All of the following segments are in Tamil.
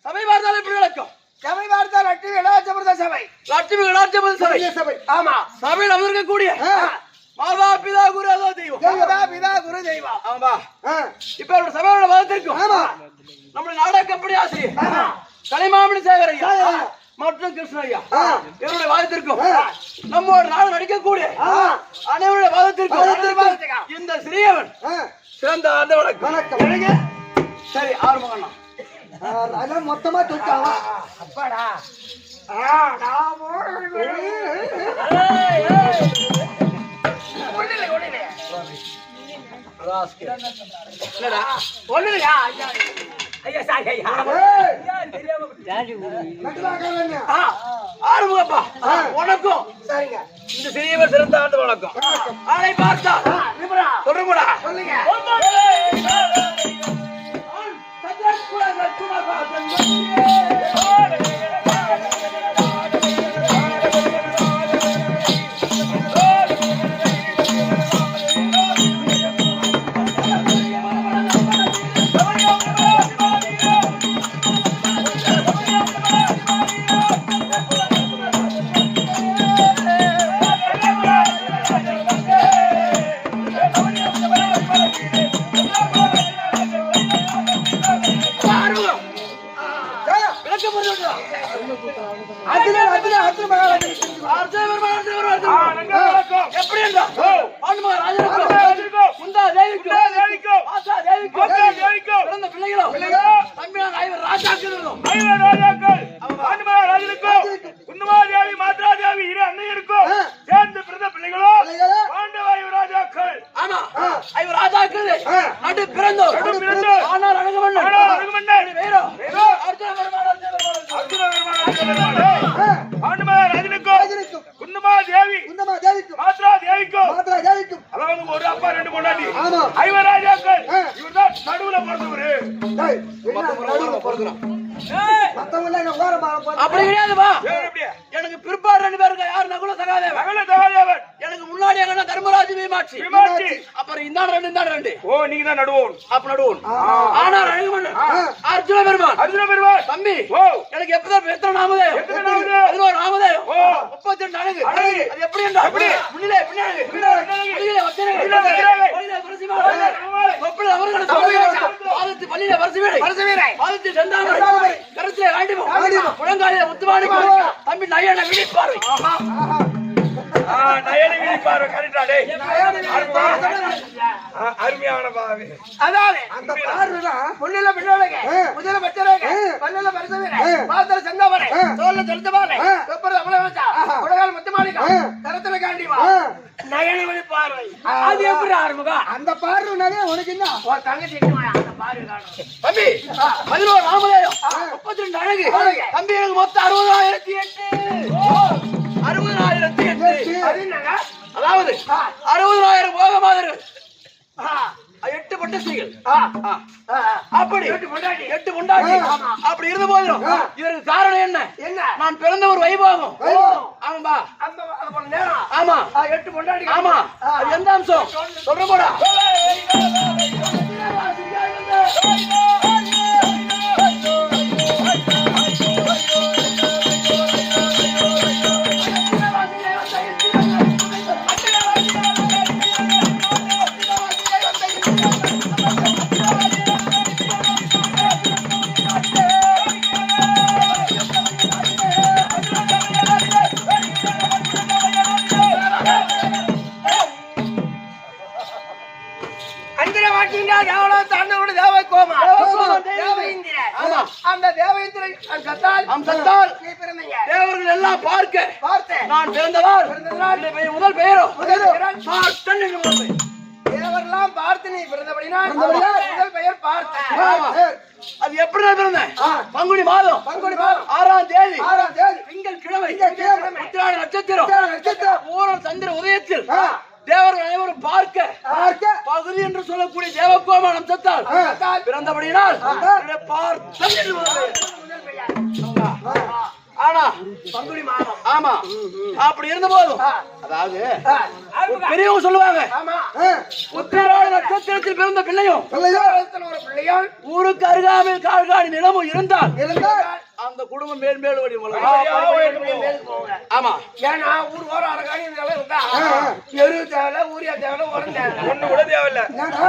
சபை பார்த்தால் எப்படி நடக்கும்? சபை பார்த்தால் லட்சுமி கடாட்சமிருத சபை. லட்சுமி கடாட்சமிருத சபை. ஆமா. சபையில் அமர்க்கக்கூடிய மாதா பிதா குரு அதோ தெய்வம். மாதா பிதா குரு தெய்வம். ஆமா. இப்ப சபையோட மதத்திற்கும் நம்முடைய நாடக கம்பெனி ஆசிரியர் கலைமாமணி சேகர் ஐயா மற்றும் கிருஷ்ணய்யா இவருடைய வாதத்திற்கும் நம்மோட நாடு நடிக்கக்கூடிய அனைவருடைய வாதத்திற்கும் இந்த சிறியவன் சிறந்த அந்த வணக்கம். சரி ஆரம்பம். அதான் மொத்தமா தொட்டாவா அப்பாடா. ஆறுமுகப்பா வணக்கம். சரிங்க. இந்த சிறியவர் சிறந்த ஆண்டு வணக்கம். ஆளை பார்த்தா சொல்லுங்கடா. சொல்லுங்க. அப்படி கிடையாதுப்பா. எனக்கு பிற்பாடு 2 பேருக்கு யார் நகுல சகாதேவன், எனக்கு முன்னாடி எங்கன்னா தர்மராஜ் மீமாட்சி, அப்புறம் இந்த 2 ஓ நீங்க தான் நடுவோம். அப்ப நடுவோம். ஆனா அழகுமன்னன் அர்ஜுன பெருமான் தம்பி எனக்கு எப்பதான் எத்தனை நாமதேயம் 11 நாமதேயம் 32 அழகு. அது எப்படி என்றா முன்னிலே பின்னாடி முன்னிலே வச்சனே பள்ளியிலே பரிசுமாலை கொப்பள அவர்கள் பாதத்து பள்ளியிலே பரிசுவீரை பாதத்து சந்தாமரை கருத்திலே ஆண்டிமோ முழங்காலிலே முத்துவாணி தம்பி நயன விழிப்பார்வை. நயன விழிப்பார்வை கரெக்டாடே அருமையான பாவி. அதாவது அந்த பார்வைதான் முன்னில பின்னாடி முதல்ல பச்சரேக பல்லில பரிசுவீரை பாதத்துல சந்தாமரை தோல்ல செலுத்தமாலை கொப்பள அவளவச்சா முழங்கால் முத்துவாணி கருத்திலே ஆண்டிமோ நயன விழிப்பார்வை. அது எப்படி ஆரம்பா? அந்த பார்வைனாலே உனக்கு என்ன ஒரு தங்கச்சி அந்த பார்வை காணும் தம்பி. 11 நாமதேயம் 32 அழகு தம்பி. எனக்கு மொத்தம் 60,008 அதாவது 60,000 போக மாதிரி 8 பட்டஸ்திகள் அப்படி 8 பொண்டாட்டி அப்படி இருந்த போதிலும் இதற்கு காரணம் என்ன? நான் பிறந்த ஒரு வைபோகம். ஆமாம்பா. ஆமா 8 பொண்டாட்டி. ஆமா அது எந்த அம்சம் சொல்ற போடா. தேவர்கள் எல்லாம் பார்க்க நான் பிறந்ததால் முதல் பெயரோ தேவரெல்லாம் பார்த்து நீ பிறந்தபடினால் முதல் பெயர் பார்த்த. அது எப்படி பிறந்தேன்? பங்குனி மாதம் 6ஆம் தேதி திங்கள் கிழமை உத்திராட நட்சத்திரம் ஊரல் சந்திர உதயத்தில் தேவர்கள் அனைவரும் பார்க்க பகுதி என்று சொல்லக்கூடிய தேவகோம நட்சத்திரத்தால் பிறந்தபடியினால் ஆனா பங்குனி மாதம். ஆமா. அப்படி இருந்த போதும் அதாவது பெரியவங்க சொல்லுவாங்க, ஆமா. உத்திராட நட்சத்திரத்தில் பிறந்த பிள்ளையும் ஒரு பிள்ளையால் ஊருக்கு அருகாமையில் கால்காணி நிலமும் இருந்தால் இருந்தால் அந்த குடும்பம் மேல் வழி மேலுக்கு போங்க. ஆமா. ஏன்னா ஊர் ஓர அரகாணி இதெல்லாம் இருந்தா எரு தேவை, ஊரியா தேவை, உரம் தேவை. ஒண்ணு கூட தேவையில்ல.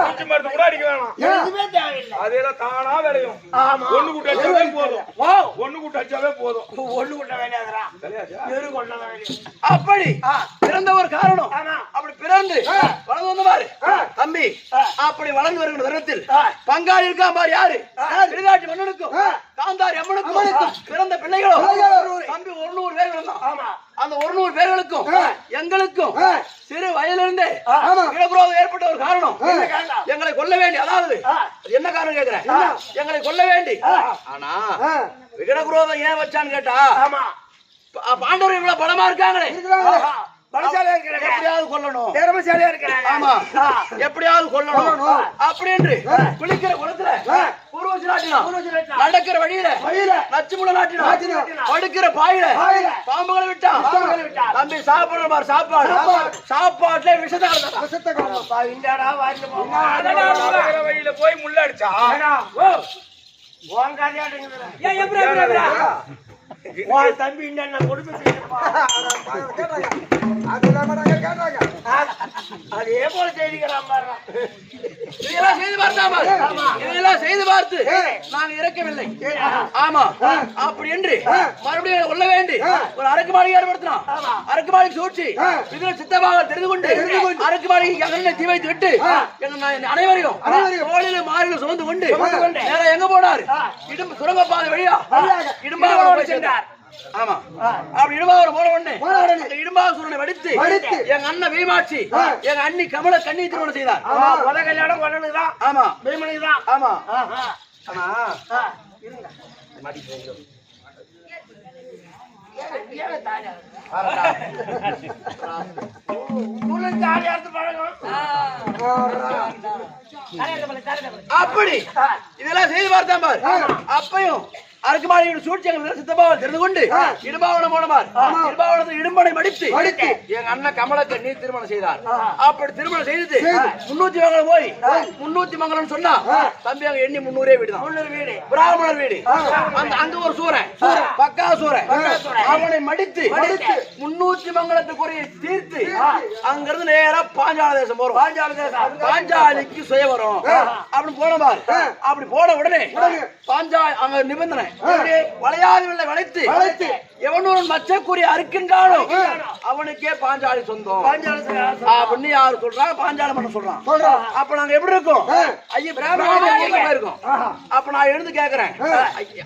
பூச்சி மருந்து கூட அடிக்க வேணாம். எதுவுமே தேவையில்லை. அதெல்லாம் தானா விளையும். ஆமா. ஒண்ணு கூட்ட அடிச்சாவே போதும். வா, ஒண்ணு கூட்ட அடிச்சாவே போதும். ஒண்ணு கொண்ட வேலையாதரா, எரு கொண்ட வேலையா. அப்படி பிறந்த ஒரு காரணம். ஆமா. அப்படி பிறந்து வளர்ந்து வந்த பாரு தம்பி. அப்படி வளர்ந்து வருகிற தருணத்தில் பங்காளி இருக்கா பாரு யாரு? திருநாட்டு மன்னனுக்கும் காந்தாரி அம்மனுக்கும் பிறந்த பிள்ளைகளும் தம்பி 100 பேர் இருந்தான். ஆமா. அந்த 100 பேர்களுக்கும் எங்களுக்கும் சிறு வயதிலிருந்தே இடப்புறம் ஏற்பட்ட ஒரு காரணம். எங்களை கொல்ல வேண்டி, அதாவது என்ன காரணம் கேக்குறேன், எங்களை கொல்ல வேண்டி. ஆனா விகடகுரோதம் ஏன் வச்சான்னு கேட்டா, பாண்டவர்கள் இவ்வளவு பலமா இருக்காங்களே, பலசாலியா இருக்கிறாங்க, எப்படியாவது கொல்லணும், திறமைசாலியா இருக்கிறாங்க. ஆமா, எப்படியாவது கொல்லணும் அப்படின்னு குளிக்கிற குளத்துல பூர்வசி நாட்டினம், நடக்கிற வழியில நச்சுமுள்ள நாட்டினம், படுக்கிற பாயில பாம்புகளை விட்டான். தம்பி சாப்பிடுற மாதிரி சாப்பாட்டுல விஷத்தை வழியில போய் முள்ள அடிச்சா தம்பி அதே போல செய்திக்கிறான். இதெல்லாம் செய்து பார்த்தாமா, இதெல்லாம் செய்து பார்த்து நாங்க இறக்கவில்லை. ஆமா. அப்படி என்று மறுபடியும் கொள்ள வேண்டி ஒரு அரக்கு மாளிகை ஏற்படுத்தினோம். அரக்கு மாளிகை சூழ்ச்சி இதில் சித்தமாக தெரிந்து கொண்டு அரக்கு மாளிகைக்கு அகலை தீ வைத்து விட்டு அனைவரையும் தோளிலும் மாறிலும் சுமந்து கொண்டு நேரம் எங்க போனார்? இடும்பு சுரங்கப்பாதை வழியா இடும்பாவரம் சென்றார். ஆமா. அப்படி இடும்பாவரம் போன உடனே இடும்பாவசூரனை வடித்து எங்க அண்ணன் வீமாட்சி எங்க அண்ணி கமல கண்ணி திருமணம் செய்தார். முத கல்யாணம் பண்ணணுதான். ஆமா. பீமனிதான். ஆமா. ஆனா அப்படி இதெல்லாம் செய்து பார்த்தா பாரு. அப்பையும் அரக்கு மாளிகையோட சூழ்ச்சி எங்களுக்கு சித்தபாவல் தெரிந்து கொண்டு இடுபாவனம் போனமார். இடுபாவனத்தில் இடும்பனை மடித்து எங்க அண்ணன் கமலக்க நீ திருமணம் செய்தார். அப்படி திருமணம் செய்து 300 மங்கலம் போய் 300 மங்கலம் சொன்னா தம்பி அங்க எண்ணி 300 வீடு தான். 300 வீடு பிராமணர் வீடு. அங்க ஒரு சூரன், பக்கா சூரன், அவனை மடித்து 300 மங்கலத்துக்குரிய தீர்த்து அங்கிருந்து நேரா பாஞ்சால தேசம் போறோம். பாஞ்சாலிக்கு சுய வரும் அப்படின்னு போனமார். அப்படி போன உடனே பாஞ்சாலி அங்க நிபந்தனை வளையாது வளைத்து எவனூர் மச்சக்குரிய அறுக்கின்றானோ அவனுக்கே பாஞ்சாலி சொந்தம் அப்படின்னு யாரு சொல்றாங்க? பாஞ்சாலி பண்ண சொல்றான். அப்ப நாங்க எப்படி இருக்கோம்? ஐயா பிராமணன் இருக்கோம். அப்ப நான் எழுந்து கேக்குறேன்,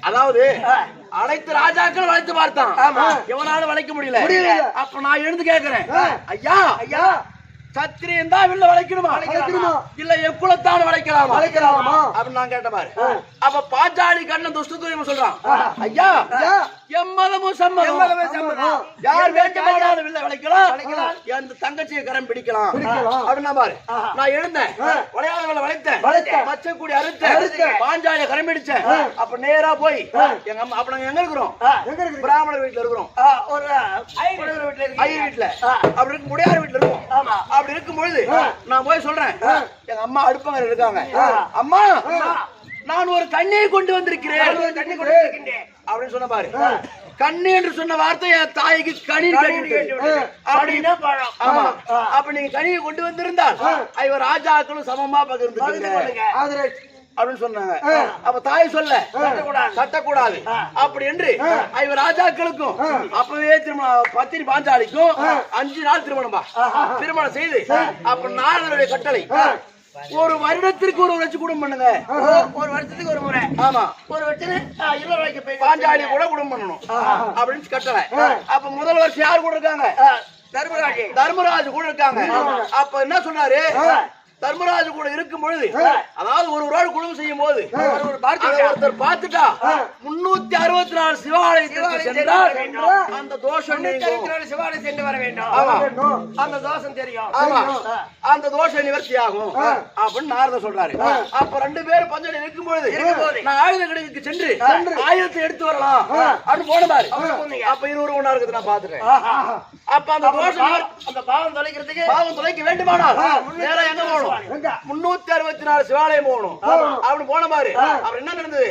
அதாவது அனைத்து ராஜாக்கள் வளைத்து பார்த்தான், எவனாலும் வளைக்க முடியல. அப்ப நான் எழுந்து கேக்குறேன், ஐயா ஐயா சத்திரியன் தான் வில்ல வளைக்கணுமா இல்ல எக்குலத்தான் வளைக்கலாமா அப்படின்னு நான் கேட்ட மாதிரி. அப்ப பாஞ்சாலி கண்ணன் துஷ்டத்துவம் சொல்றான், ஐயா எம்மதமும் சம்மதம், யார் வேண்டுமானாலும் வில்ல வளைக்கலாம், எந்த தங்கச்சியை கரம் பிடிக்கலாம் அப்படின்னா பாரு. நான் எழுந்தேன், விளையாட வில்ல வளைத்தேன், மச்சக்கூடி அறுத்தேன், பாஞ்சாலிய கரம் பிடிச்சேன். அப்ப நேரா போய் எங்க அம்மா, அப்ப நாங்க எங்க இருக்கிறோம்? பிராமணர் வீட்டுல இருக்கிறோம், ஒரு ஐயர் வீட்டுல, அப்படி இருக்கு முடியாத வீட்டுல இருக்கும். அப்படி இருக்கும் பொழுது நான் போய் சொல்றேன், எங்க அம்மா அடுப்பங்க இருக்காங்க, அம்மா நான் ஒரு கண்ணியை கொண்டு வந்திருக்கிறேன் அப்படின்னு சொன்ன பாரு. கண்ணி என்று சொன்ன வார்த்தை என் தாய்க்கு கனி அப்படின்னா பழம். ஆமா. அப்ப நீங்க கனியை கொண்டு வந்திருந்தால் ஐவர் ராஜாக்களும் சமமா பகிர்ந்து அப்படின்னு சொன்னாங்க. அப்ப தாய் சொல்ல கட்டக்கூடாது அப்படி என்று ஐவர் ராஜாக்களுக்கும் அப்பவே திருமணம், பத்தினி பாஞ்சாலிக்கும் 5 நாள் திருமணம் செய்து அப்ப நாரதருடைய கட்டளை ஒரு வருடத்திற்கு ஒரு வச்சு குடும்பம் பண்ணுங்க. ஒரு வருஷத்துக்கு ஒரு முறை. ஆமா. ஒரு வருஷத்துக்கு பாஞ்சாலி கூட குடும்பம் பண்ணணும் அப்படின்னு கட்டளை. அப்ப முதல் வருஷம் யார் கூட இருக்காங்க? தர்மராஜ் கூட இருக்காங்க. அப்ப என்ன சொன்னாரு? தர்மராஜ் கூட இருக்கும் பொழுது அதாவது ஒரு குழுமம் செய்யும் போது ஒருத்தர் பார்த்துட்டா 364 சிவாலயத்திற்கு சென்றால் அந்த தோஷம் சிவாலயம் சென்று வர வேண்டும். அந்த தோஷம் தெரியும். அந்த தோஷம் நிவர்த்தி ஆகும் அப்படின்னு நாரதர் சொல்றாரு. அப்ப 2 பேரும் பஞ்சனை இருக்கும் பொழுது நான் ஆயுத கடைக்கு சென்று ஆயுதத்தை எடுத்து வரலாம் அப்படின்னு போன பாரு. அப்ப 20 ஒண்ணா இருக்குது நான் பாத்துட்டேன். அப்ப அந்த தோஷம் அந்த பாவம் தொலைக்க வேண்டுமானால் நேரா எங்க போகணும்? 364 சிவாலயம் போகணும் அப்படின்னு போன பாரு. அப்புறம் என்ன நடந்தது?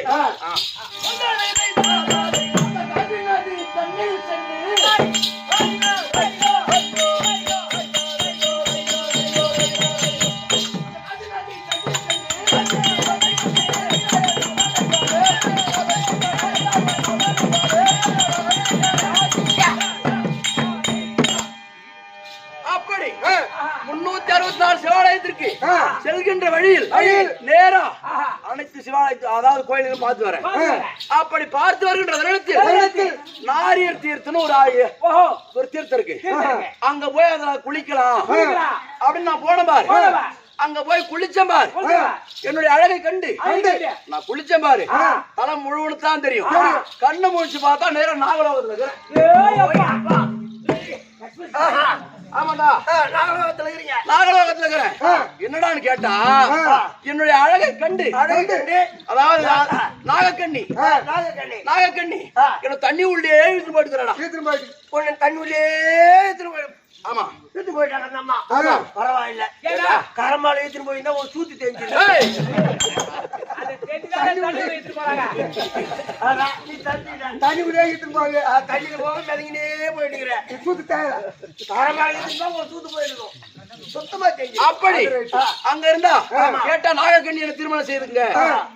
அப்படி 364 சிவாலயத்திற்கு செல்கின்ற வழியில் நேரா அனைத்து சிவாலயத்து அதாவது கோயிலுக்கு பார்த்து வரேன். அப்படி பார்த்து வருகின்ற நேரத்தில் நாரியர் தீர்த்தம்னு ஒரு தீர்த்தம் இருக்கு. அங்க போய் அதுல குளிக்கலாம் அப்படின்னு நான் போன பாரு. அங்க போய் குளிச்சேன் பாரு. என்னுடைய அழகை கண்டு நான் குளிச்சேன் பாரு. தலை முழுவதும் தான் தெரியும். கண்ணு முழிச்சு பார்த்தா நேரம் நாகலோகத்துல இருக்கிறேன். ஆமாடா, நாகலோகத்துல இருக்கிறேன். என்னடான்னு கேட்டா என்னுடைய அழகை கண்டு அதாவது நாகக்கண்ணி என்ன தண்ணி உள்ளே இழுத்து போட்டுக்கிறா. தண்ணி உள்ளே ஆமா இழுத்து போயிட்டாங்க அந்த அம்மா. பரவாயில்ல, கரமால இழுத்துட்டு போயிருந்தா ஒரு சூத்து தெரிஞ்சு தண்ணி உள்ளே இழுத்துட்டு போங்க. தண்ணியில போக மிதங்கினே போயிட்டு சூத்து தேவை. கரமால இழுத்துட்டு ஒரு சூத்து போயிருக்கும். சுத்தமா தெரிஞ்சு அப்படி அங்க இருந்தா கேட்டா நாகக்கண்ணி என்ன திருமணம் செய்துங்க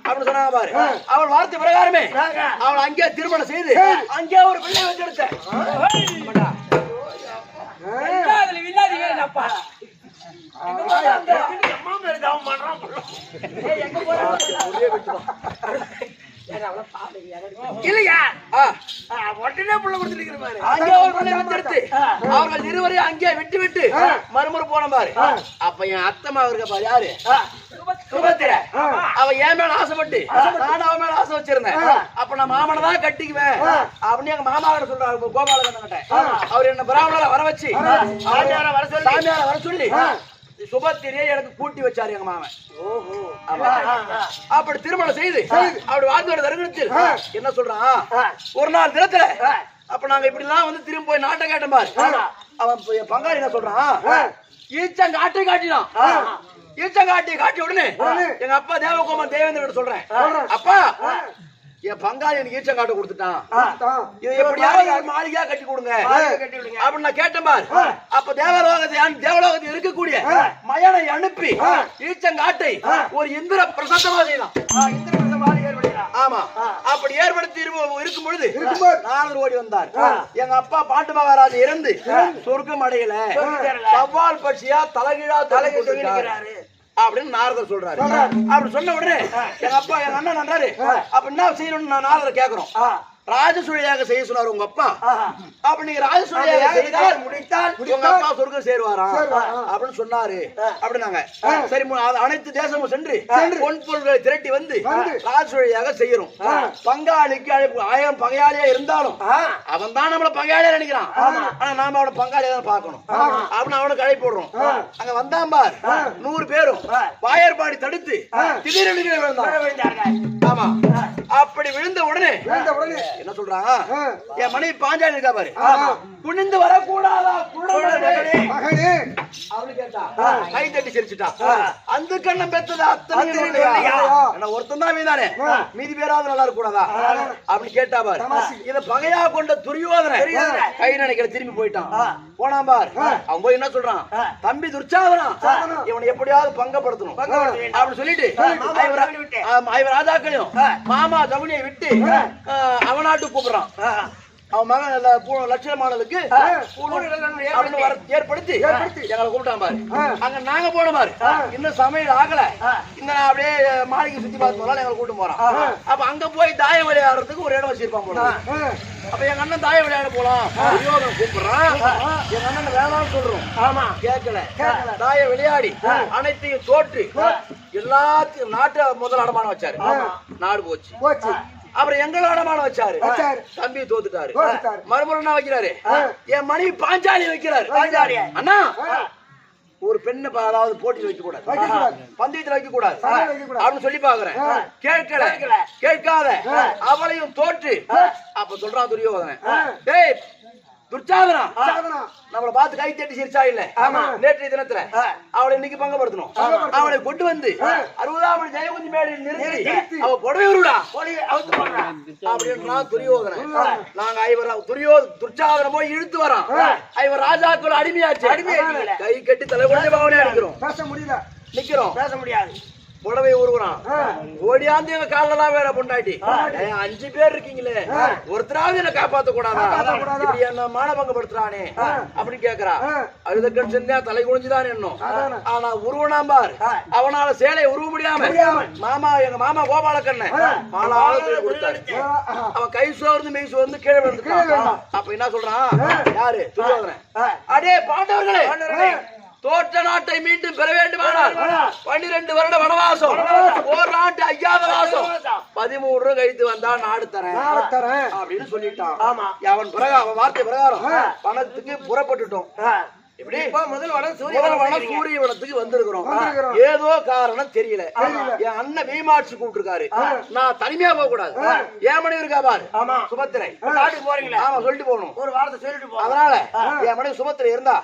அப்படின்னு சொன்னாங்க பாரு. அவள் வார்த்தை பிரகாரமே அவள் அங்கே திருமணம் செய்து அங்கே ஒரு பிள்ளை வச்சு எடுத்தேன். இல்லையா உடனே புள்ள கொடுத்துருக்கிற பாரு. அங்கே ஒரு பிள்ளை வச்சு அவர்கள் இருவரையும் அங்கே விட்டு மறுமுறை போன பாரு. அப்ப என் அத்தம்மா இருக்க பாரு. யாரு? சுபத்திர. அவ என் மேல ஆசைப்பட்டு நானும் அவன் மேல ஆசை வச்சிருந்தேன். அப்ப நான் மாமனை தான் கட்டிக்குவேன் அப்படின்னு எங்க மாமா கிட்ட சொல்றாரு. கோபாலகண்ணன் கிட்ட அவர் என்ன பிராமணரை வர வச்சு சாமியார வர சொல்லி சுபத்திரியை எனக்கு கூட்டி வச்சாரு எங்க மாமன். அப்படி திருமணம் செய்து அப்படி வாழ்ந்தோட தருணத்தில் என்ன சொல்றான்? ஒரு நாள் தினத்துல அப்ப நாங்க இப்படி எல்லாம் வந்து திரும்ப போய் நாட்டை கேட்டோம் பாரு. அவன் பங்காளி என்ன சொல்றான்? ஈச்சங்காட்டை காட்டினான். ஈச்சங்காட்டி காட்டி உடனே எங்க அப்பா தேவகோமன் தேவேந்திர சொல்றேன், அப்பா என் பங்காளி எனக்கு ஈச்சங்காட்டை கொடுத்துட்டான், இது எப்படியாவது மாளிகையா கட்டி கொடுங்க அப்படின்னு நான் கேட்டேன் பாரு. அப்ப தேவலோகத்தில் இருக்கக்கூடிய மயனை அனுப்பி ஈச்சங்காட்டை ஒரு இந்திர பிரசாதமா செய்யலாம். ஆமா, அப்படி ஏற்படுத்தி இருக்கும் பொழுது நாரதர் ஓடி வந்தார். எங்க அப்பா பாண்டு மகாராஜ் இறந்து சொர்க்கம் அடையல, சவால் பட்சியா தலைகீழா தலைகிறாரு அப்படின்னு நாரதர் சொல்றாரு. அப்படி சொன்ன உடனே எங்க அப்பா எங்க அண்ணன் நன்றாரு. அப்ப என்ன செய்யணும்னு நான் நாரதர் கேக்குறோம். ராஜசூழியாக செய்ய சொன்னார் உங்க அப்பா. அப்ப நீங்க ராஜசூழியாக செய்தால் முடித்தால் உங்க அப்பா சொர்க்கம் சேருவாராம் அப்படின்னு சொன்னாரு. அப்படின்னாங்க. சரி, அனைத்து தேசமும் சென்று பொன் பொருள்களை திரட்டி வந்து ராஜசூழியாக செய்யறோம். பங்காளிக்கு அழைப்பு 1000 பங்காளியா இருந்தாலும் அவன் தான் நம்மள பங்காளியா நினைக்கிறான். ஆனா நாம அவன பங்காளியா தான் பாக்கணும் அப்படின்னு அவனுக்கு அழைப்பு போடுறோம். அங்க வந்தான் பார் 100 பேரும் வாயற்பாடி தடுத்து திடீரென்று விழுந்தாங்க. ஆமா, அப்படி விழுந்த உடனே என்ன சொல்றாங்க? என் மனைவி பாஞ்சாலி இருக்கா பாரு, குனிந்து வரக்கூடாதா அவனு கேட்டா கை தட்டி சிரிச்சுட்டா. அந்த கண்ணம் பெத்தது அத்தனை ஒருத்தன் தான் மீதானே, மீதி பேராவது நல்லா இருக்க கூடாதா அப்படின்னு கேட்டா பாரு. இத பகையா கொண்ட துரியோதனை கை நினைக்கிற திரும்பி போயிட்டான். போனான் பார். அவன் போய் என்ன சொல்றான்? தம்பி துர்ச்சாதனா இவனை எப்படியாவது பங்கப்படுத்தணும் அப்படின்னு சொல்லிட்டு ராஜாக்களையும் மாமா ஜவுனியை விட்டு அவனாட்டு கூப்பிடுறான். அவன் மகன் லட்சமானதுக்கு ஏற்படுத்தி எங்களை கூப்பிட்டான் பாரு. அங்க நாங்க போன பாரு, இன்னும் சமையல் ஆகல, இந்த அப்படியே மாளிகை சுத்தி பார்த்து போலாம் எங்களை கூட்டு போறான். அப்ப அங்க போய் தாயம் விளையாடுறதுக்கு ஒரு இடம் வச்சிருப்பான் போல. அப்ப எங்க அண்ணன் தாயம் விளையாட போலாம் கூப்பிடுறான். எங்க அண்ணன் வேணாம்னு சொல்றோம். ஆமா கேட்கல. தாய விளையாடி அனைத்தையும் தோற்று எல்லாத்தையும் நாட்டை முதல் அடமானம் வச்சாரு. நாடு போச்சு. அப்புறம் எங்களை அடமானம் வச்சாரு. தம்பி தோத்துட்டாரு. மறுமுறை என்ன வைக்கிறாரு? என் மனைவி பாஞ்சாலி வைக்கிறாரு. அண்ணா ஒரு பெண்ணை அதாவது போட்டியில் வைக்க கூடாது, பந்தயத்தில் வைக்க கூடாது அப்படின்னு சொல்லி பாக்குறேன். கேட்கல, கேட்காத அவளையும் தோற்று. அப்ப சொல்றான் துரியோதனன், டேய் துர்ச்சாதனா, நம்மளை பார்த்து கை தட்டி சிரிச்சா இல்ல நேற்றைய தினத்துல அவளை இன்னைக்கு பங்கப்படுத்தணும். அவளை கொண்டு வந்து 60ஆம் ஜெயகுந்தி மேடையில் நிறுத்தி அவ புடவை வருடா அப்படின்னா துரியோதனன். நாங்க துர்ச்சாதனம் போய் இழுத்து வரோம். ஐவர் ராஜாக்கள் அடிமையாச்சு. கை கட்டி தலை கொண்டு பாவனே இருக்கிறோம். பேச முடியல, நிக்கிறோம், பேச முடியாது. புடவை உருவுறான். ஓடியாந்து எங்க காலெல்லாம் வேற பொண்டாட்டி. 5 பேர் இருக்கீங்களே, ஒருத்தராவது என்ன காப்பாத்த கூடாதா? இப்படி என்ன மானபங்கப்படுத்துறானே அப்படின்னு கேக்குறா. அழுத கட்சியா தலை குனிஞ்சுதான் என்னும். ஆனா உருவனாம் பார், அவனால சேலையை உருவ முடியாம எங்க மாமா கோபாலக்கண்ணன் மாலாளத்துல கொடுத்தாரு. அவன் கை சோர்ந்து மெய் சோர்ந்து கீழே விழுந்துட்டான். அப்ப என்ன சொல்றான்? யாரு? துரியோதனன். அடே பாண்டவர்களே, தோற்ற நாட்டை மீண்டும் பெற வேண்டுமானால் 12 வருட வனவாசம், ஒரு நாட்டு அஜ்ஞாதவாசம், 13 கழித்து வந்தா நாடு தரேன் அப்படின்னு சொல்லிட்டான். அவன் அவன் வார்த்தை பிரகாரம் பணத்துக்கு புறப்பட்டுட்டோம். எப்படி முதல் வனம் சூரிய வனத்துக்கு வந்திருக்கிறோம். ஏதோ காரணம் தெரியல. என் அண்ணன் மீமாட்சி கூப்பிட்டுருக்காரு. நான் தனிமையா போக கூடாது. என் மனைவி இருக்கா பாரு சுபத்திரை, போறீங்களா? ஆமா சொல்லிட்டு போகணும். ஒரு வாரத்தை சொல்லிட்டு போ. அதனால என் மனைவி சுபத்திரை இருந்தா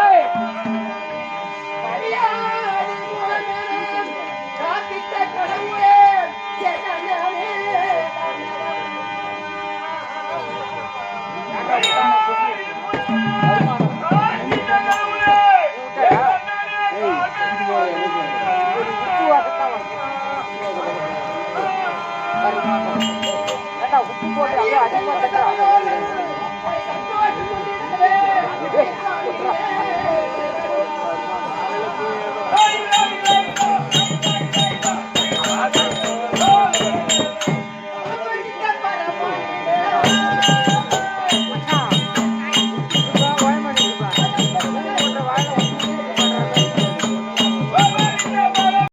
ஏய், கரியாடி முகமேல் காத்திட்ட கடவுளே, கேட்டானே. உப்பு போட்டு அப்படியே அதிகமா தட்டா